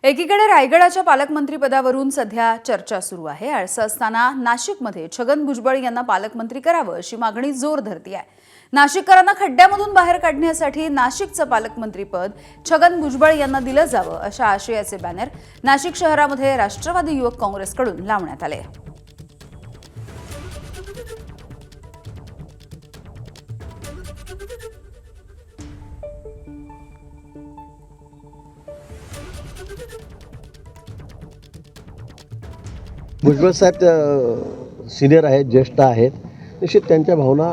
एकीकडे रायगडाच्या पालकमंत्रीपदावरून सध्या चर्चा सुरू आहे। असं असताना नाशिकमध्ये छगन भुजबळ यांना पालकमंत्री करावं अशी मागणी जोर धरती आहे। नाशिककरांना खड्ड्यामधून बाहेर काढण्यासाठी नाशिकचं पालकमंत्रीपद छगन भुजबळ यांना दिलं जावं अशा आशयाचे बॅनर नाशिक शहरामध्ये राष्ट्रवादी युवक काँग्रेसकडून लावण्यात आले। भुजबळ साहेब सिनियर आहेत, ज्येष्ठ आहेत, निश्चित त्यांच्या भावना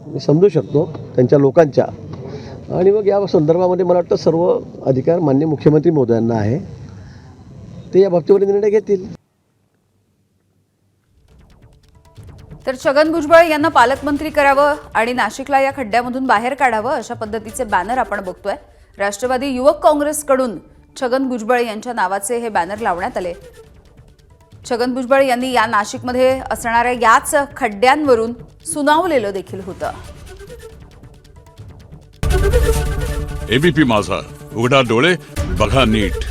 मी समजू शकतो त्यांच्या लोकांच्या। आणि मग या संदर्भामध्ये मला वाटतं सर्व अधिकार माननीय मुख्यमंत्री महोदयांना आहे, ते या बाबतीवर निर्णय घेतील। तर छगन भुजबळ यांना पालकमंत्री करावं आणि नाशिकला या खड्ड्यामधून बाहेर काढावं अशा पद्धतीचे बॅनर आपण बघतोय। राष्ट्रवादी युवक काँग्रेसकडून छगन भुजबळ यांच्या नावाचे हे बॅनर लावण्यात आले। छगन भुजबळ यांनी या नाशिकमध्ये असणाऱ्या याच खड्ड्यांवरून सुनावलेलं देखील होतं। एबीपी माझा, उघडा डोळे बघा नीट।